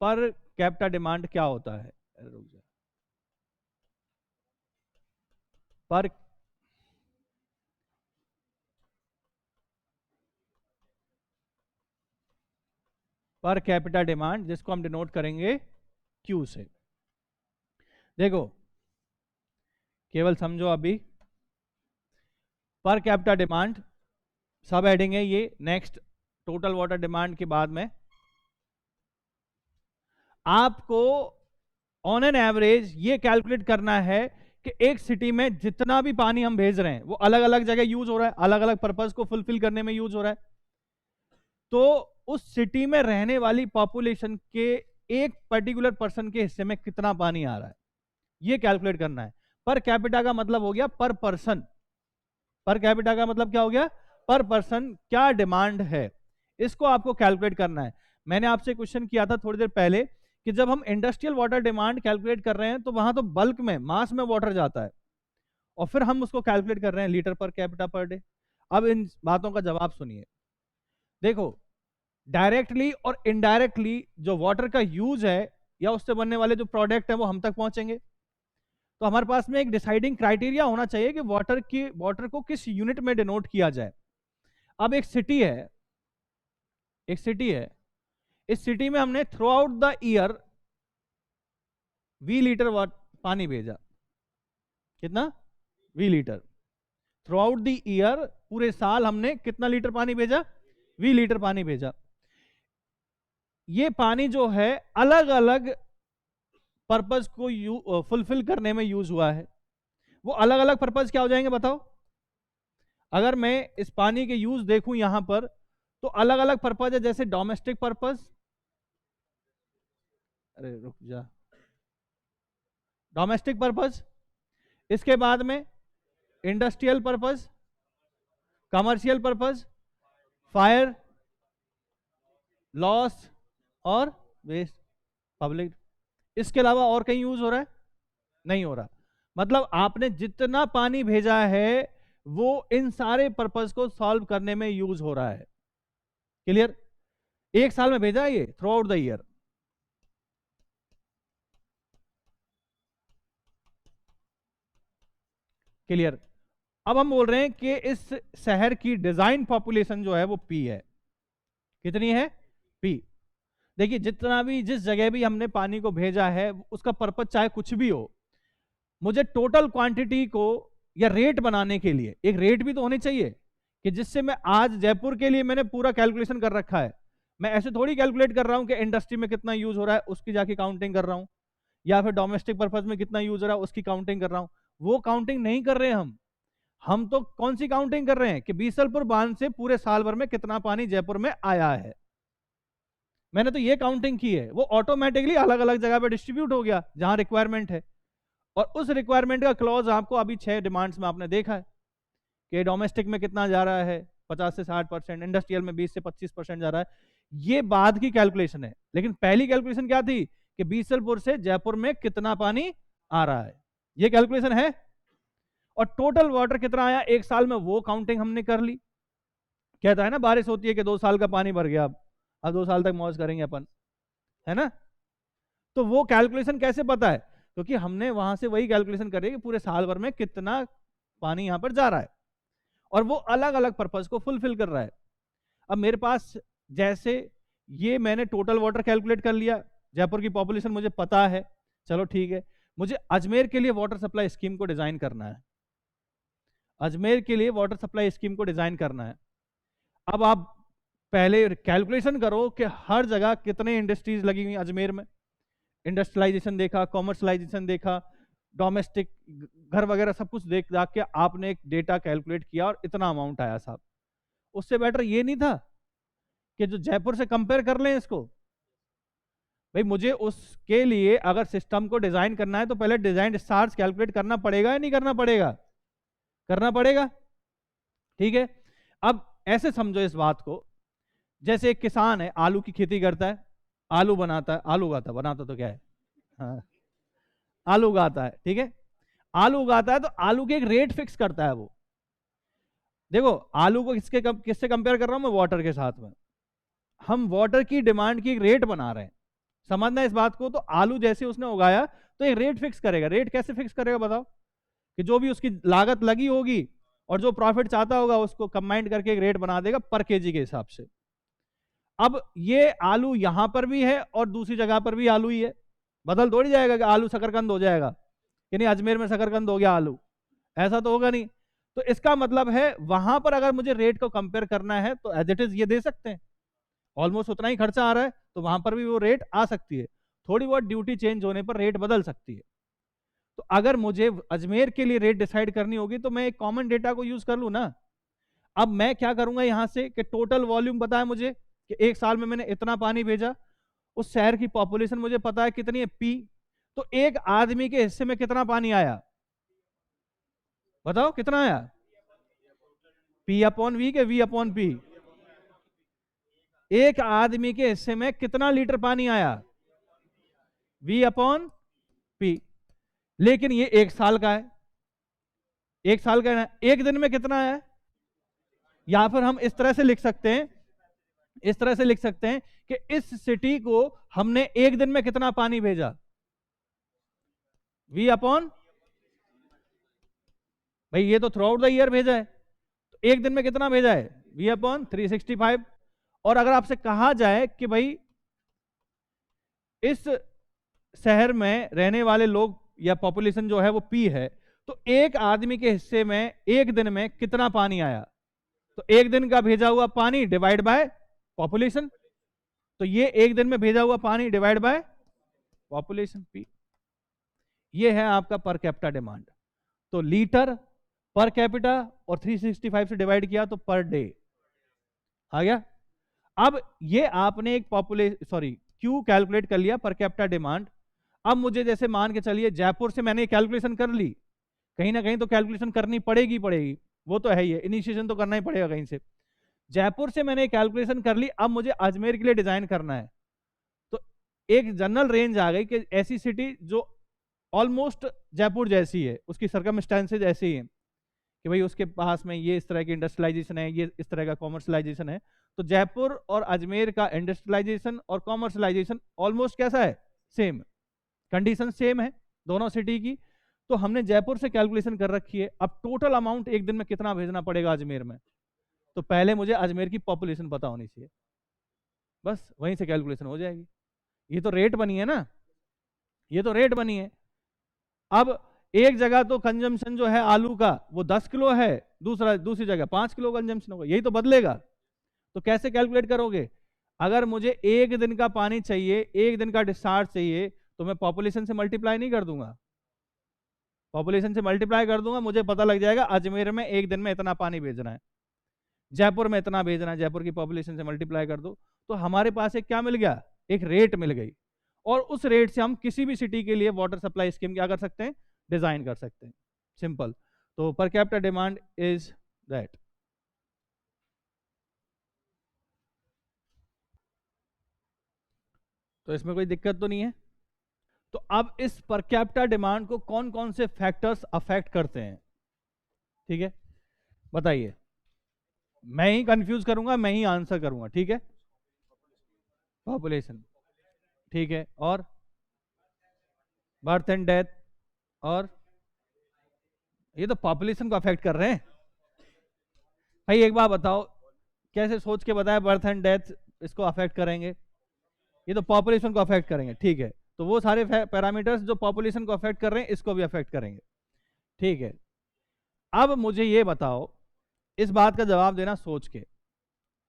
पर capita demand क्या होता है? रुक जा। पर कैपिटा डिमांड, जिसको हम डिनोट करेंगे क्यू से। देखो केवल समझो अभी, पर कैपिटा डिमांड सब हेडिंग है ये, नेक्स्ट टोटल वाटर डिमांड के बाद में आपको ऑन एन एवरेज ये कैलकुलेट करना है कि एक सिटी में जितना भी पानी हम भेज रहे हैं वो अलग अलग जगह यूज हो रहा है, अलग अलग पर्पस को फुलफिल करने में यूज हो रहा है, तो उस सिटी में रहने वाली पॉपुलेशन के एक पर्टिकुलर पर्सन के हिस्से में कितना पानी आ रहा है, ये कैलकुलेट करना है। पर कैपिटा का मतलब हो गया पर पर्सन, पर कैपिटा का मतलब क्या हो गया? पर पर्सन क्या डिमांड है, इसको आपको कैलकुलेट करना है। मैंने आपसे क्वेश्चन किया था थोड़ी देर पहले कि जब हम इंडस्ट्रियल वाटर डिमांड कैलकुलेट कर रहे हैं तो वहां तो बल्क में, मास में वाटर जाता है, और फिर हम उसको कैलकुलेट कर रहे हैं litre per capita per day. अब इन बातों का जवाब सुनिए। देखो डायरेक्टली और इनडायरेक्टली जो वाटर का यूज है या उससे बनने वाले जो प्रोडक्ट है वो हम तक पहुंचेंगे, तो हमारे पास में एक डिसाइडिंग क्राइटेरिया होना चाहिए कि वाटर को किस यूनिट में डिनोट किया जाए। अब एक सिटी है, इस सिटी में हमने throughout the year V litre पानी भेजा। कितना? V litre. Throughout the year, पूरे साल हमने कितना लीटर पानी भेजा? वी लीटर पानी भेजा। ये पानी जो है अलग अलग पर्पस को फुलफिल करने में यूज हुआ है। वो अलग अलग पर्पस क्या हो जाएंगे बताओ? अगर मैं इस पानी के यूज देखूं यहां पर, तो अलग अलग पर्पस है, जैसे डोमेस्टिक पर्पस, अरे रुक जा, डोमेस्टिक पर्पस, इसके बाद में industrial purpose, commercial purpose, fire, loss और वेस्ट, पब्लिक। इसके अलावा और कहीं यूज हो रहा है? नहीं हो रहा। मतलब आपने जितना पानी भेजा है वो इन सारे पर्पस को सॉल्व करने में यूज हो रहा है। क्लियर? एक साल में भेजा है ये through out the year. Clear? अब हम बोल रहे हैं कि इस शहर की डिजाइन पॉपुलेशन जो है वो पी है। कितनी है? पी। देखिए जितना भी, जिस जगह भी हमने पानी को भेजा है उसका पर्पस चाहे कुछ भी हो, मुझे टोटल क्वांटिटी को या रेट बनाने के लिए एक रेट भी तो होनी चाहिए, कि जिससे मैं आज जयपुर के लिए मैंने पूरा कैलकुलेशन कर रखा है। मैं ऐसे थोड़ी कैलकुलेट कर रहा हूं कि इंडस्ट्री में कितना यूज हो रहा है उसकी जाके काउंटिंग कर रहा हूं, या फिर डोमेस्टिक पर्पज में कितना यूज हो रहा है उसकी काउंटिंग कर रहा हूं। वो काउंटिंग नहीं कर रहे हम तो कौन सी काउंटिंग कर रहे हैं कि बीसलपुर बांध से पूरे साल भर में कितना पानी जयपुर में आया है। मैंने तो ये काउंटिंग की है, वो ऑटोमेटिकली अलग अलग जगह पे डिस्ट्रीब्यूट हो गया जहां रिक्वायरमेंट है। और उस रिक्वायरमेंट का क्लॉज आपको अभी 6 डिमांड्स में आपने देखा है कि डोमेस्टिक में कितना जा रहा है, 50 से 60%, इंडस्ट्रियल में 20 से 25% जा रहा है। ये बाद की कैलकुलेशन है, लेकिन पहली कैलकुलेशन क्या थी कि बीसलपुर से जयपुर में कितना पानी आ रहा है, ये कैलकुलेशन है। और टोटल वाटर कितना आया एक साल में वो काउंटिंग हमने कर ली। कहता है ना बारिश होती है कि 2 साल का पानी भर गया, अब 2 साल तक मौज करेंगे अपन, है ना। तो वो कैलकुलेशन कैसे पता है? क्योंकि हमने वहां से वही कैलकुलेशन करी कि पूरे साल भर में कितना पानी यहां पर जा रहा है, और वो अलग अलग पर्पस को फुलफिल कर रहा है। अब मेरे पास जैसे ये मैंने टोटल वाटर कैलकुलेट कर लिया, जयपुर की पॉपुलेशन मुझे पता है, चलो ठीक है। मुझे अजमेर के लिए वाटर सप्लाई स्कीम को डिजाइन करना है, अजमेर के लिए वाटर सप्लाई स्कीम को डिजाइन करना है। अब आप पहले कैलकुलेशन करो कि हर जगह कितने इंडस्ट्रीज लगी हुई अजमेर में, इंडस्ट्रियलाइजेशन देखा, कॉमर्शलाइजेशन देखा, डोमेस्टिक घर वगैरह सब कुछ देख दाख के आपने एक डेटा कैलकुलेट किया और इतना अमाउंट आया साहब। उससे बेटर ये नहीं था कि जो जयपुर से कंपेयर कर लें इसको? भाई मुझे उसके लिए अगर सिस्टम को डिजाइन करना है तो पहले डिजाइन डिस्चार्ज कैलकुलेट करना पड़ेगा या नहीं करना पड़ेगा? करना पड़ेगा। ठीक है। अब ऐसे समझो इस बात को, जैसे एक किसान है, आलू की खेती करता है, आलू बनाता है, आलू उगाता है, बनाता तो क्या है, हाँ, आलू उगाता है, ठीक है। आलू उगाता है तो आलू के एक रेट फिक्स करता है वो। देखो आलू को किससे कंपेयर कर रहा हूं मैं? वाटर के साथ में। हम वाटर की डिमांड की एक रेट बना रहे हैं, समझना इस बात को। तो आलू जैसे उसने उगाया तो एक रेट फिक्स करेगा। रेट कैसे फिक्स करेगा बताओ? कि जो भी उसकी लागत लगी होगी और जो प्रॉफिट चाहता होगा उसको कंबाइंड करके एक रेट बना देगा पर केजी के हिसाब से। अब ये आलू यहां पर भी है और दूसरी जगह पर भी आलू ही है, बदल थोड़ी जाएगा कि आलू शकरकंद हो जाएगा कि नहीं अजमेर में शकरकंद हो गया आलू, ऐसा तो होगा नहीं। तो इसका मतलब है वहां पर अगर मुझे रेट को कंपेयर करना है तो एज इट इज ये दे सकते हैं, ऑलमोस्ट उतना ही खर्चा आ रहा है तो वहां पर भी वो रेट आ सकती है। थोड़ी बहुत ड्यूटी चेंज होने पर रेट बदल सकती है। तो अगर मुझे अजमेर के लिए रेट डिसाइड करनी होगी तो मैं एक कॉमन डेटा को यूज कर लूँ ना। अब मैं क्या करूंगा यहां से कि टोटल वॉल्यूम पता है मुझे कि एक साल में मैंने इतना पानी भेजा, उस शहर की पॉपुलेशन मुझे पता है कितनी है पी, तो एक आदमी के हिस्से में कितना पानी आया बताओ कितना आया? P upon V K V upon P, एक आदमी के हिस्से में कितना लीटर पानी आया? V upon P. लेकिन ये एक साल का है, एक साल का है ना, एक दिन में कितना है? या फिर हम इस तरह से लिख सकते हैं, इस तरह से लिख सकते हैं कि इस सिटी को हमने एक दिन में कितना पानी भेजा? वी अपॉन, भाई ये तो थ्रू आउट द ईयर भेजा है, तो एक दिन में कितना भेजा है? V upon 365। और अगर आपसे कहा जाए कि भाई इस शहर में रहने वाले लोग या पॉपुलेशन जो है वो पी है, तो एक आदमी के हिस्से में एक दिन में कितना पानी आया? तो एक दिन का भेजा हुआ पानी डिवाइड बाय पॉपुलेशन, तो ये एक दिन में भेजा हुआ पानी डिवाइड बाय पॉपुलेशन पी। ये है आपका पर कैपिटा डिमांड। तो लीटर पर कैपिटा और 365 से डिवाइड किया तो पर डे आ गया। अब ये आपने एक पॉपुलेशन सॉरी क्यू कैलकुलेट कर लिया पर कैपिटा डिमांड। अब मुझे जैसे मान के चलिए जयपुर से मैंने कैलकुलेशन कर ली, कहीं ना कहीं तो कैलकुलेशन करनी पड़ेगी पड़ेगी, वो तो है ही है, इनिशिएशन तो करना ही पड़ेगा कहीं से। जयपुर से मैंने कैलकुलेशन कर ली, अब मुझे अजमेर के लिए डिजाइन करना है। तो एक जनरल रेंज आ गई कि ऐसी सिटी जो ऑलमोस्ट जयपुर जैसी है, उसकी सर्कमस्टेंसेज ऐसी हैं कि भाई उसके पास में ये इस तरह की इंडस्ट्रियलाइजेशन है, ये इस तरह का कॉमर्शलाइजेशन है। तो जयपुर और अजमेर का इंडस्ट्रियलाइजेशन और कॉमर्शलाइजेशन ऑलमोस्ट कैसा है? सेम, कंडीशन सेम है दोनों सिटी की। तो हमने जयपुर से कैलकुलेशन कर रखी है। अब टोटल अमाउंट एक दिन में कितना भेजना पड़ेगा अजमेर में, तो पहले मुझे अजमेर की पॉपुलेशन पता होनी चाहिए, बस वहीं से कैलकुलेशन हो जाएगी। ये तो रेट बनी है ना, ये तो रेट बनी है। अब एक जगह तो कंजम्पशन जो है आलू का वो 10 किलो है, दूसरी जगह 5 किलो कंजम्पशन होगा, यही तो बदलेगा। तो कैसे कैलकुलेट करोगे? अगर मुझे एक दिन का पानी चाहिए, एक दिन का डिस्चार्ज चाहिए, तो मैं पॉपुलेशन से मल्टीप्लाई नहीं कर दूंगा, पॉपुलेशन से मल्टीप्लाई कर दूंगा, मुझे पता लग जाएगा अजमेर में एक दिन में इतना पानी भेजना है, जयपुर में इतना भेजना है, जयपुर की पॉपुलेशन से मल्टीप्लाई कर दो। तो हमारे पास एक क्या मिल गया? एक रेट मिल गई। और उस रेट से हम किसी भी सिटी के लिए वाटर सप्लाई स्कीम क्या कर सकते हैं? डिजाइन कर सकते हैं। सिंपल। तो पर कैपिटा डिमांड इज दैट। तो इसमें कोई दिक्कत तो नहीं है। तो अब इस पर कैपिटा डिमांड को कौन कौन से फैक्टर्स अफेक्ट करते हैं? ठीक है, बताइए। मैं ही कंफ्यूज करूंगा, मैं ही आंसर करूंगा, ठीक है। पॉपुलेशन, ठीक है, और बर्थ एंड डेथ, और ये तो पॉपुलेशन को अफेक्ट कर रहे हैं। भाई एक बार बताओ, कैसे सोच के बताया बर्थ एंड डेथ इसको अफेक्ट करेंगे? ये तो पॉपुलेशन को अफेक्ट करेंगे, ठीक है। तो वो सारे पैरामीटर्स जो पॉपुलेशन को अफेक्ट कर रहे हैं इसको भी अफेक्ट करेंगे, ठीक है। अब मुझे ये बताओ, इस बात का जवाब देना सोच के।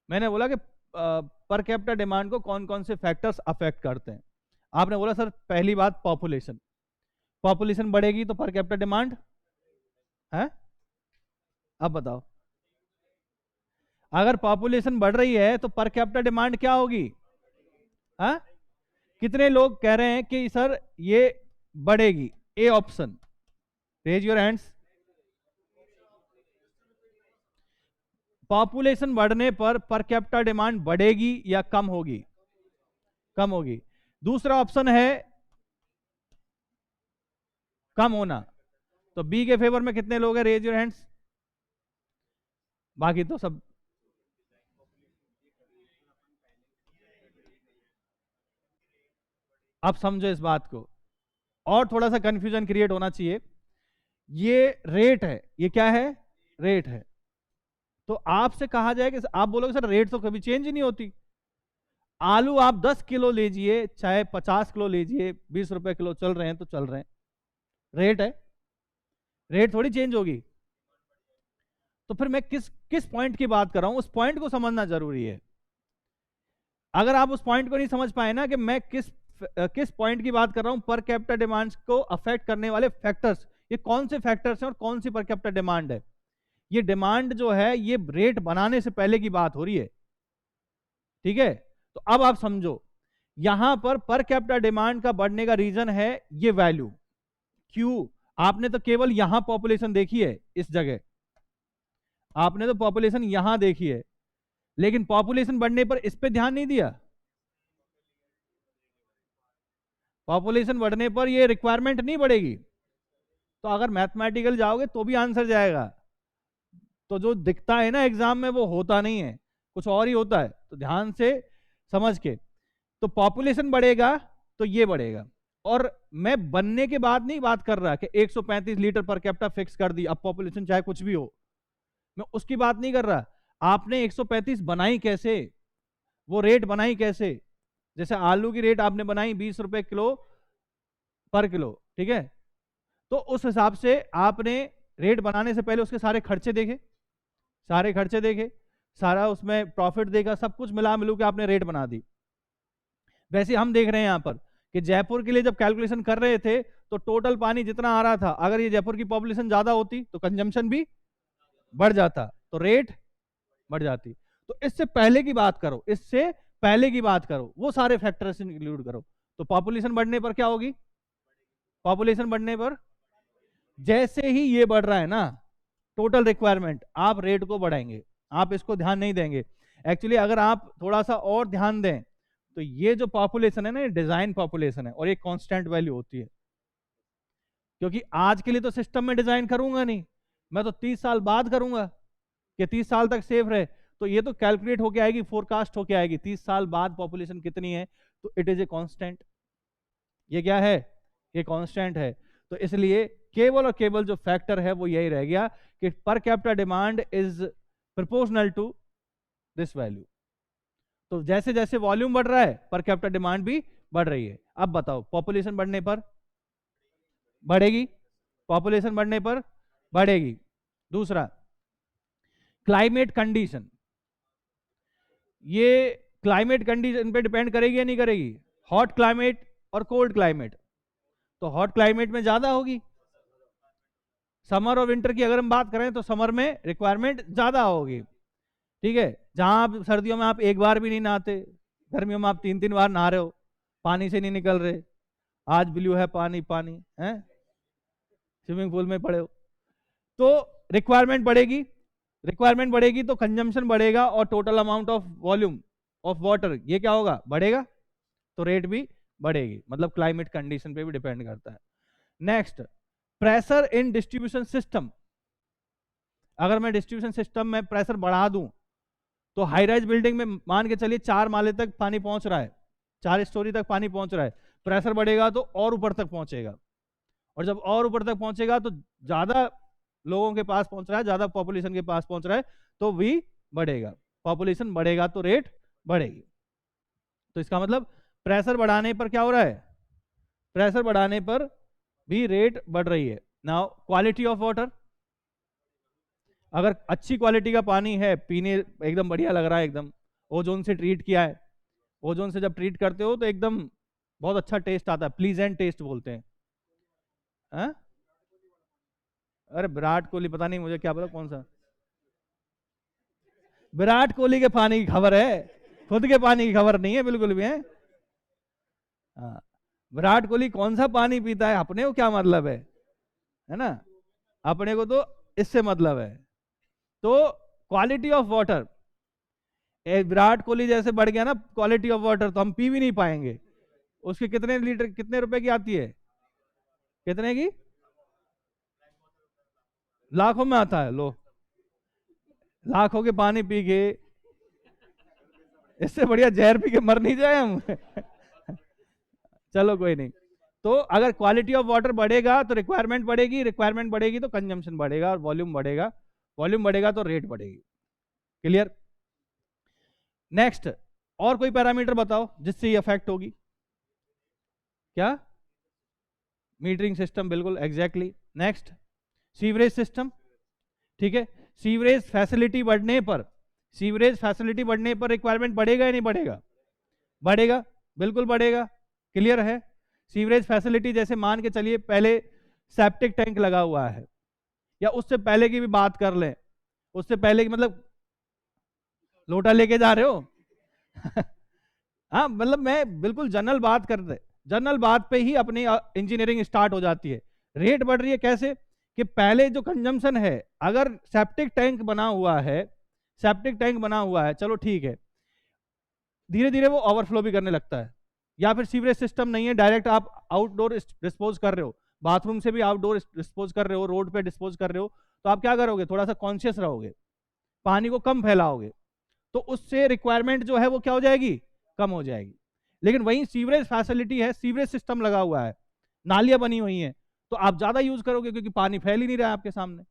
मैंने बोला कि पर कैपिटा डिमांड को कौन कौन से फैक्टर्स अफेक्ट करते हैं। आपने बोला सर पहली बात पॉपुलेशन, पॉपुलेशन बढ़ेगी तो पर कैपिटा डिमांड है। अब बताओ, अगर पॉपुलेशन बढ़ रही है तो पर कैपिटा डिमांड क्या होगी? हाँ, कितने लोग कह रहे हैं कि सर ये बढ़ेगी? A option, raise your hands. Population बढ़ने पर कैपिटा डिमांड बढ़ेगी या कम होगी? कम होगी। दूसरा ऑप्शन है कम होना। तो बी के फेवर में कितने लोग हैं? Raise your hands. बाकी तो सब अब समझो इस बात को, और थोड़ा सा कंफ्यूजन क्रिएट होना चाहिए। ये रेट है, ये क्या है, रेट है। तो आपसे कहा जाए कि आप बोलोगे सर रेट तो कभी चेंज ही नहीं होती। आलू आप 10 किलो लीजिए चाहे 50 किलो लीजिए, 20 रुपए किलो चल रहे हैं तो चल रहे हैं, रेट है, रेट थोड़ी चेंज होगी। तो फिर मैं किस किस पॉइंट की बात कर रहा हूं, उस पॉइंट को समझना जरूरी है। अगर आप उस पॉइंट को नहीं समझ पाए ना कि मैं किस पॉइंट की बात कर रहा हूं, पर कैपिटा डिमांड को अफेक्ट करने वाले फैक्टर्स, ये कौन से फैक्टर्स हैं और कौन सी पर कैपिटा डिमांड है। ये डिमांड जो है ये रेट बनाने से पहले की बात हो रही है, ठीक है। तो अब आप समझो, यहां पर कैपिटा डिमांड का बढ़ने का रीजन है ये वैल्यू क्यू। आपने तो केवल यहां पॉपुलेशन देखी है, इस जगह आपने तो पॉपुलेशन यहां देखी है, लेकिन पॉपुलेशन बढ़ने पर इस पे ध्यान नहीं दिया। पॉपुलेशन बढ़ने पर ये रिक्वायरमेंट नहीं बढ़ेगी। तो अगर मैथमेटिकल जाओगे तो भी आंसर जाएगा। तो जो दिखता है ना एग्जाम में वो होता नहीं है, कुछ और ही होता है। तो ध्यान से समझ के, तो पॉपुलेशन बढ़ेगा तो ये बढ़ेगा। और मैं बनने के बाद नहीं बात कर रहा कि 135 लीटर पर कैपिटा फिक्स कर दी, अब पॉपुलेशन चाहे कुछ भी हो, मैं उसकी बात नहीं कर रहा। आपने 135 बनाई कैसे, वो रेट बनाई कैसे। जैसे आलू की रेट आपने बनाई 20 रुपए किलो पर किलो, ठीक है। तो उस हिसाब से आपने रेट बनाने से पहले उसके सारे खर्चे देखे, सारे खर्चे देखे, सारा उसमें प्रॉफिट देखा, सब कुछ मिला मिलू के आपने रेट बना दी। वैसे हम देख रहे हैं यहां पर कि जयपुर के लिए जब कैलकुलेशन कर रहे थे तो टोटल पानी जितना आ रहा था, अगर ये जयपुर की पॉपुलेशन ज्यादा होती तो कंजम्पशन भी बढ़ जाता, तो रेट बढ़ जाती। तो इससे पहले की बात करो, इससे पहले की बात करो, वो सारे फैक्टर्स इंक्लूड करो। तो पॉपुलेशन बढ़ने पर क्या होगी, पॉपुलेशन बढ़ने पर जैसे ही ये बढ़ रहा है ना टोटल रिक्वायरमेंट, आप रेट को बढ़ाएंगे, आप इसको ध्यान नहीं देंगे। एक्चुअली अगर आप थोड़ा सा और ध्यान दें तो ये जो पॉपुलेशन है ना, ये डिजाइन पॉपुलेशन है और ये कांस्टेंट वैल्यू होती है। क्योंकि आज के लिए तो सिस्टम में डिजाइन करूंगा नहीं, मैं तो 30 साल बाद करूंगा कि 30 साल तक सेफ रहे। तो ये तो कैलकुलेट होके आएगी, फोरकास्ट होके आएगी 30 साल बाद पॉपुलेशन कितनी है, तो इट इज ए कांस्टेंट। ये क्या है, ये कांस्टेंट है। तो इसलिए केवल और केवल जो फैक्टर है वो यही रह गया कि per capita demand is proportional to this value. तो जैसे जैसे वॉल्यूम बढ़ रहा है पर कैपिटा डिमांड भी बढ़ रही है। अब बताओ पॉपुलेशन बढ़ने पर बढ़ेगी, पॉपुलेशन बढ़ने पर बढ़ेगी। दूसरा क्लाइमेट कंडीशन, ये क्लाइमेट कंडीशन पे डिपेंड करेगी या नहीं करेगी, हॉट क्लाइमेट और कोल्ड क्लाइमेट। तो हॉट क्लाइमेट में ज्यादा होगी, समर और विंटर की अगर हम बात करें तो समर में रिक्वायरमेंट ज्यादा होगी, ठीक है। जहां आप सर्दियों में आप एक बार भी नहीं नहाते, गर्मियों में आप 3-3 बार नहा रहे हो, पानी से नहीं निकल रहे, आज ब्लू है पानी, पानी है, स्विमिंग पूल में पड़े हो। तो रिक्वायरमेंट बढ़ेगी, रिक्वायरमेंट बढ़ेगी तो कंजम्पशन बढ़ेगा और total amount of volume of water ये क्या होगा, बढ़ेगा, तो रेट भी बढ़ेगी। मतलब क्लाइमेट कंडीशन पे भी डिपेंड करता है। Next, pressure in distribution system. अगर मैं डिस्ट्रीब्यूशन सिस्टम में प्रेशर बढ़ा दूं तो हाई राइज बिल्डिंग में मान के चलिए 4 माले तक पानी पहुंच रहा है, 4 स्टोरी तक पानी पहुंच रहा है, प्रेशर बढ़ेगा तो और ऊपर तक पहुंचेगा, और जब और ऊपर तक पहुंचेगा तो ज्यादा लोगों के पास पहुंच रहा है, ज्यादा पॉपुलेशन के पास पहुंच रहा है, तो भी बढ़ेगा। पॉपुलेशन बढ़ेगा तो रेट बढ़ेगी। तो इसका मतलब प्रेशर बढ़ाने पर क्या हो रहा है, प्रेशर बढ़ाने पर भी रेट बढ़ रही है। नाउ क्वालिटी ऑफ वाटर, अगर अच्छी क्वालिटी का पानी है, पीने एकदम बढ़िया लग रहा है, एकदम ओजोन से ट्रीट किया है, ओजोन से जब ट्रीट करते हो तो एकदम बहुत अच्छा टेस्ट आता है, प्लीजेंट टेस्ट बोलते हैं। हा? अरे विराट कोहली, पता नहीं मुझे क्या बोला, कौन सा विराट कोहली के पानी की खबर है, खुद के पानी की खबर नहीं है बिल्कुल भी है। हाँ, विराट कोहली कौन सा पानी पीता है, अपने को क्या मतलब है ना, अपने को तो इससे मतलब है। तो quality of water, Virat Kohli जैसे बढ़ गया ना क्वालिटी ऑफ वाटर, तो हम पी भी नहीं पाएंगे। उसके कितने लीटर, कितने रुपए की आती है, कितने की, लाखों में आता है। लो, लाखों के पानी पी के, इससे बढ़िया जहर पी के मर नहीं जाए हम। चलो कोई नहीं। तो अगर क्वालिटी ऑफ वाटर बढ़ेगा तो रिक्वायरमेंट बढ़ेगी, रिक्वायरमेंट बढ़ेगी तो कंजम्पशन बढ़ेगा, और वॉल्यूम बढ़ेगा, वॉल्यूम बढ़ेगा तो रेट बढ़ेगी। क्लियर? नेक्स्ट, और कोई पैरामीटर बताओ जिससे ये अफेक्ट होगी। क्या? मीटरिंग सिस्टम, बिल्कुल एग्जैक्टली। Next, sewerage system. ठीक है, सीवरेज फैसिलिटी बढ़ने पर, सीवरेज फैसिलिटी बढ़ने पर रिक्वायरमेंट बढ़ेगा या नहीं बढ़ेगा? बढ़ेगा, बिल्कुल बढ़ेगा। क्लियर है? सीवरेज फैसिलिटी, जैसे मान के चलिए पहले सेप्टिक टैंक लगा हुआ है, या उससे पहले की भी बात कर लें, उससे पहले की मतलब लोटा लेके जा रहे हो? हाँ, मतलब मैं बिल्कुल जनरल बात कर रहे, जनरल बात पे ही अपनी इंजीनियरिंग स्टार्ट हो जाती है। रेट बढ़ रही है कैसे? कि पहले जो कंजम्पशन है, अगर सेप्टिक टैंक बना हुआ है, सेप्टिक टैंक बना हुआ है, चलो ठीक है, धीरे धीरे वो ओवरफ्लो भी करने लगता है। या फिर सीवरेज सिस्टम नहीं है, डायरेक्ट आप आउटडोर डिस्पोज कर रहे हो, बाथरूम से भी आउटडोर डिस्पोज कर रहे हो, रोड पे डिस्पोज कर रहे हो, तो आप क्या करोगे? थोड़ा सा कॉन्शियस रहोगे, पानी को कम फैलाओगे, तो उससे रिक्वायरमेंट जो है वो क्या हो जाएगी? कम हो जाएगी। लेकिन वहीं सीवरेज फैसिलिटी है, सीवरेज सिस्टम लगा हुआ है, नालियां बनी हुई हैं, तो आप ज्यादा यूज करोगे क्योंकि पानी फैल ही नहीं रहा है आपके सामने,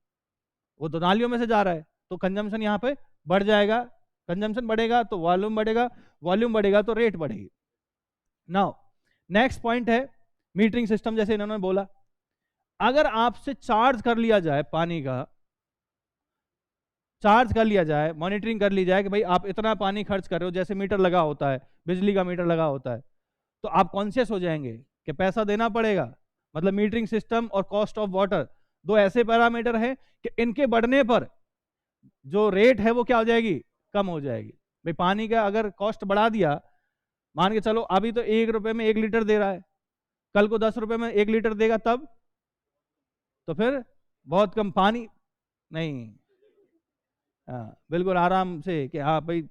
वो तो नालियों में से जा रहा है, तो कंजम्पशन यहाँ पे बढ़ जाएगा। कंजम्पशन बढ़ेगा तो वॉल्यूम बढ़ेगा, वॉल्यूम बढ़ेगा तो रेट बढ़ेगी। नाउ नेक्स्ट पॉइंट है मीटरिंग सिस्टम। जैसे इन्होंने बोला, अगर आपसे चार्ज कर लिया जाए पानी का, चार्ज कर लिया जाए, मॉनिटरिंग कर ली जाए कि भाई आप इतना पानी खर्च कर रहे हो, जैसे मीटर लगा होता है, बिजली का मीटर लगा होता है, तो आप कॉन्शियस हो जाएंगे कि पैसा देना पड़ेगा। मतलब मीटरिंग सिस्टम और कॉस्ट ऑफ वाटर दो ऐसे पैरामीटर हैं कि इनके बढ़ने पर जो रेट है वो क्या हो जाएगी? कम हो जाएगी। भाई पानी का अगर कॉस्ट बढ़ा दिया, मान के चलो अभी तो 1 रुपए में 1 लीटर दे रहा है, कल को 10 रुपए में 1 लीटर देगा, तब तो फिर बहुत कम पानी नहीं। हाँ, बिल्कुल आराम से कि हाँ भाई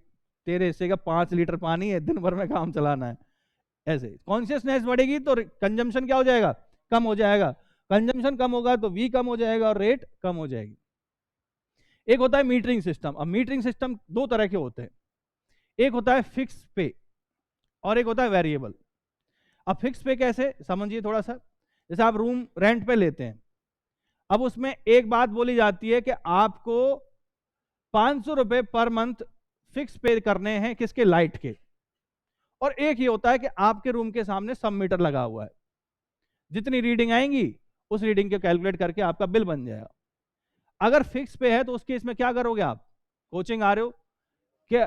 तेरे हिस्से का 5 लीटर पानी है, दिन भर में काम चलाना है। ऐसे कॉन्शियसनेस बढ़ेगी तो कंजम्पशन क्या हो जाएगा? कम हो जाएगा। कंजम्पशन कम होगा तो वी कम हो जाएगा और रेट कम हो जाएगी। एक होता है मीटरिंग सिस्टम। अब मीटरिंग सिस्टम दो तरह के होते हैं, एक होता है फिक्स पे और एक होता है वेरिएबल। अब फिक्स पे कैसे समझिए थोड़ा सा, जैसे आप रूम रेंट पे लेते हैं, अब उसमें एक बात बोली जाती है कि आपको 500 रुपए पर मंथ फिक्स पे करने हैं, किसके? लाइट के। और एक ये होता है कि आपके रूम के सामने सब मीटर लगा हुआ है, जितनी रीडिंग आएंगी उस रीडिंग के कैलकुलेट करके आपका बिल बन जाएगा। अगर फिक्स पे है तो उस केस में क्या करोगे आप? कोचिंग आ रहे हो कि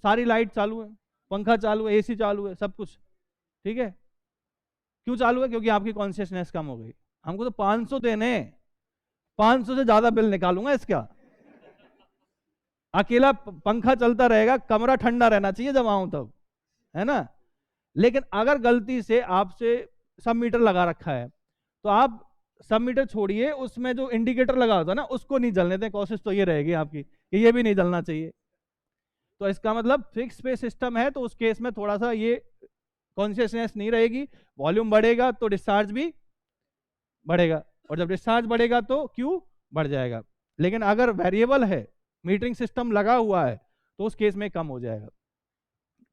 सारी लाइट चालू है, पंखा चालू है, एसी चालू है, सब कुछ ठीक है। क्यों चालू है? क्योंकि आपकी कॉन्शियसनेस कम हो गई। हमको तो 500 देने, 500 से ज्यादा बिल निकालूंगा इसका। अकेला पंखा चलता रहेगा, कमरा ठंडा रहना चाहिए जब आऊं तब, है ना। लेकिन अगर गलती से आपसे सब मीटर लगा रखा है, तो आप सब मीटर छोड़िए, उसमें जो इंडिकेटर लगा होता है ना, उसको नहीं जलने दें। कोशिश तो ये रहेगी आपकी कि ये भी नहीं जलना चाहिए। तो इसका मतलब फिक्स पे सिस्टम है तो उस केस में थोड़ा सा ये कॉन्शियसनेस नहीं रहेगी, वॉल्यूम बढ़ेगा तो डिस्चार्ज भी बढ़ेगा, और जब डिस्चार्ज बढ़ेगा तो क्यू बढ़ जाएगा। लेकिन अगर वेरिएबल है, मीटरिंग सिस्टम लगा हुआ है, तो उस केस में कम हो जाएगा।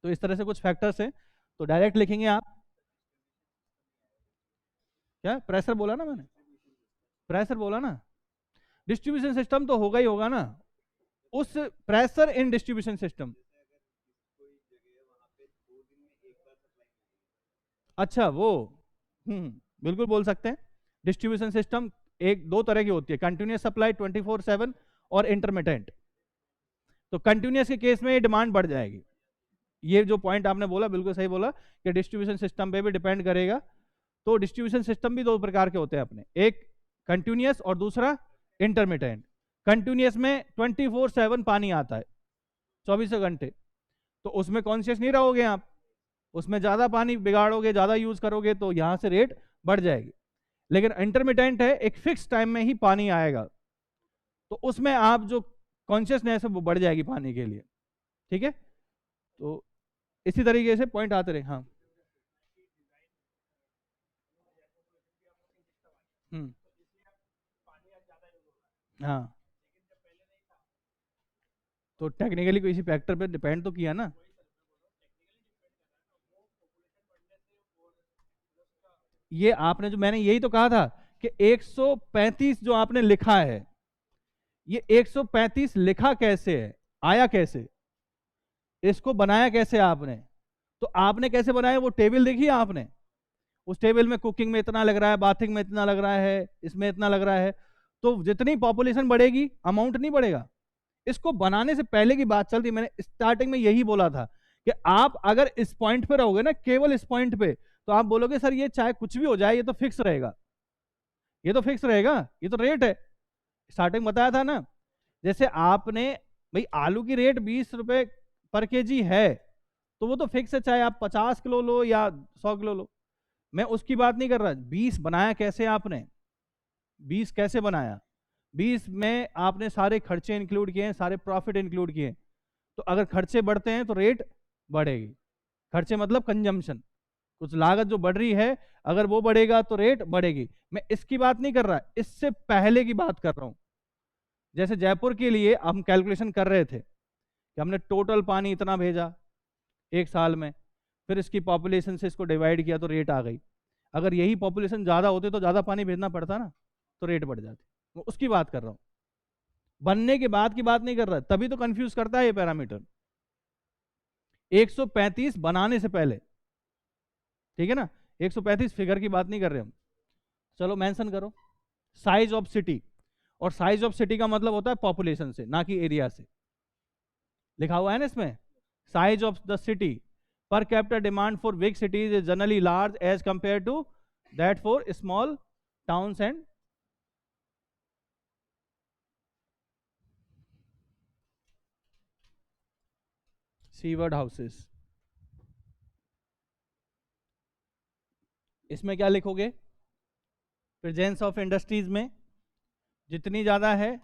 तो इस तरह से कुछ फैक्टर्स हैं, तो डायरेक्ट लिखेंगे आप। क्या प्रेशर बोला ना मैंने? प्रेशर बोला ना। डिस्ट्रीब्यूशन सिस्टम तो होगा ही होगा ना, उस प्रेशर इन डिस्ट्रीब्यूशन सिस्टम। अच्छा वो, बिल्कुल बोल सकते हैं। डिस्ट्रीब्यूशन सिस्टम एक दो तरह की होती है, कंटिन्यूस सप्लाई 24/7 और इंटरमिटेंट। तो कंटिन्यूस के केस में ये डिमांड बढ़ जाएगी। ये जो पॉइंट आपने बोला बिल्कुल सही बोला कि डिस्ट्रीब्यूशन सिस्टम पे भी डिपेंड करेगा। तो डिस्ट्रीब्यूशन सिस्टम भी दो प्रकार के होते हैं अपने, एक कंटिन्यूस और दूसरा इंटरमिटेंट। कंटिन्यूस में 24/7 पानी आता है, 24 घंटे, तो उसमें कॉन्शियस नहीं रहोगे आप, उसमें ज्यादा पानी बिगाड़ोगे, ज्यादा यूज करोगे तो यहां से रेट बढ़ जाएगी। लेकिन इंटरमिटेंट है, एक फिक्स टाइम में ही पानी आएगा, तो उसमें आप जो कॉन्शियसनेस है वो बढ़ जाएगी पानी के लिए। ठीक है, तो इसी तरीके से पॉइंट आते रहे। हाँ। हम्म। हाँ, तो टेक्निकली किसी फैक्टर पे डिपेंड तो किया ना। ये आपने जो, मैंने यही तो कहा था कि 135 जो आपने लिखा है, ये 135 लिखा कैसे है, आया कैसे, इसको बनाया कैसे आपने? तो आपने कैसे बनाया, वो टेबल देखी आपने? उस टेबल में कुकिंग में इतना लग रहा है, बाथिंग में इतना लग रहा है, इसमें इतना लग रहा है। तो जितनी पॉपुलेशन बढ़ेगी अमाउंट नहीं बढ़ेगा। इसको बनाने से पहले की बात चलती, मैंने स्टार्टिंग में यही बोला था कि आप अगर इस पॉइंट पे रहोगे ना, केवल इस पॉइंट पे, तो आप बोलोगे सर ये चाहे कुछ भी हो जाए ये तो फिक्स रहेगा, ये तो फिक्स रहेगा, ये तो रेट है। स्टार्टिंग बताया था ना, जैसे आपने, भाई आलू की रेट 20 रुपए पर केजी है, तो वो तो फिक्स है, चाहे आप 50 किलो लो या 100 किलो लो। मैं उसकी बात नहीं कर रहा। 20 बनाया कैसे आपने, 20 कैसे बनाया? 20 में आपने सारे खर्चे इंक्लूड किए हैं, सारे प्रॉफिट इंक्लूड किए हैं। तो अगर खर्चे बढ़ते हैं तो रेट बढ़ेगी। खर्चे मतलब कंजम्पशन, कुछ लागत जो बढ़ रही है, अगर वो बढ़ेगा तो रेट बढ़ेगी। मैं इसकी बात नहीं कर रहा, इससे पहले की बात कर रहा हूं। जैसे जयपुर के लिए हम कैलकुलेशन कर रहे थे कि हमने टोटल पानी इतना भेजा एक साल में, फिर इसकी पॉपुलेशन से इसको डिवाइड किया तो रेट आ गई। अगर यही पॉपुलेशन ज़्यादा होते तो ज़्यादा पानी भेजना पड़ता ना, तो रेट बढ़ जाती। मैं उसकी बात कर रहा हूँ, बनने के बाद की बात नहीं कर रहा। तभी तो कंफ्यूज करता है ये पैरामीटर। 135 बनाने से पहले, ठीक है ना, 135 फिगर की बात नहीं कर रहे हम। चलो मेंशन करो साइज ऑफ सिटी, और साइज ऑफ सिटी का मतलब होता है पॉपुलेशन से, ना कि एरिया से। लिखा हुआ है ना इसमें, size of the city, per capita demand for big cities is generally large as compared to that for small towns and seaward houses। इसमें क्या लिखोगे? प्रेजेंस ऑफ इंडस्ट्रीज में जितनी ज्यादा है,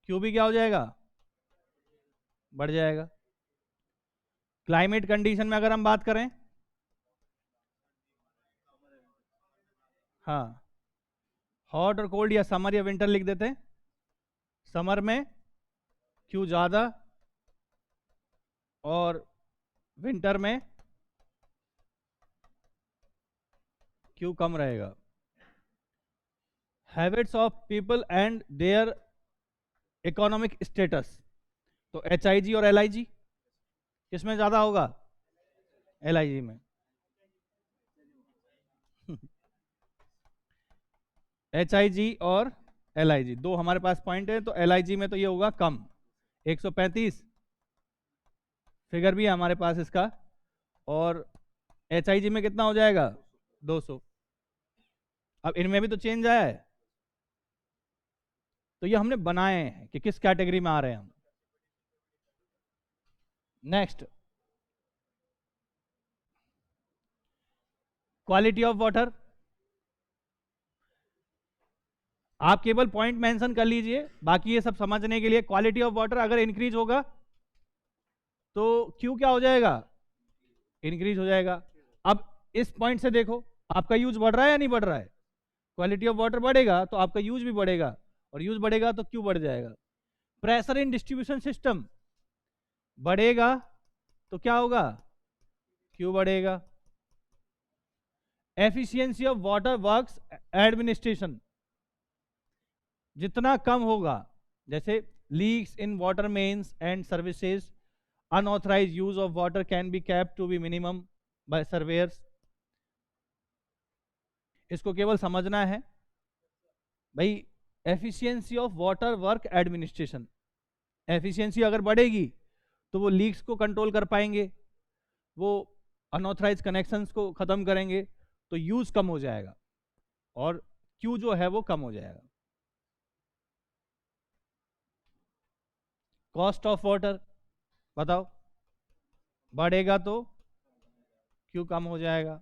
क्यू भी क्या हो जाएगा, बढ़ जाएगा। क्लाइमेट कंडीशन में अगर हम बात करें, हाँ, हॉट और कोल्ड या समर या विंटर लिख देते हैं। समर में क्यू ज्यादा और विंटर में क्यू कम रहेगा। Habits of people and their economic status, तो HIG और LIG किसमें ज्यादा होगा? LIG में। HIG और LIG दो हमारे पास पॉइंट है, तो LIG में तो ये होगा कम, 135 फिगर भी है हमारे पास इसका, और HIG में कितना हो जाएगा? 200। अब इनमें भी तो चेंज आया है, तो ये हमने बनाए हैं कि किस कैटेगरी में आ रहे हैं हम। Next, quality of water. आप केवल पॉइंट मेंशन कर लीजिए, बाकी ये सब समझने के लिए, क्वालिटी ऑफ वाटर अगर इंक्रीज होगा तो क्यू क्या हो जाएगा? इंक्रीज हो जाएगा। अब इस पॉइंट से देखो, आपका यूज बढ़ रहा है या नहीं बढ़ रहा है? क्वालिटी ऑफ वाटर बढ़ेगा तो आपका यूज भी बढ़ेगा, और यूज बढ़ेगा तो क्यू बढ़ जाएगा। प्रेशर इन डिस्ट्रीब्यूशन सिस्टम बढ़ेगा तो क्या होगा? क्यू बढ़ेगा। Efficiency of water works administration जितना कम होगा, जैसे leaks in water mains and services, unauthorised use of water can be kept to be minimum by surveyors. इसको केवल समझना है भाई, efficiency of water work administration, efficiency अगर बढ़ेगी तो वो लीक्स को कंट्रोल कर पाएंगे, वो अनऑथराइज कनेक्शंस को खत्म करेंगे, तो यूज कम हो जाएगा और क्यू जो है वो कम हो जाएगा। कॉस्ट ऑफ वाटर बताओ, बढ़ेगा तो क्यू कम हो जाएगा।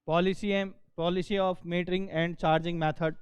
Policy of metering and charging method,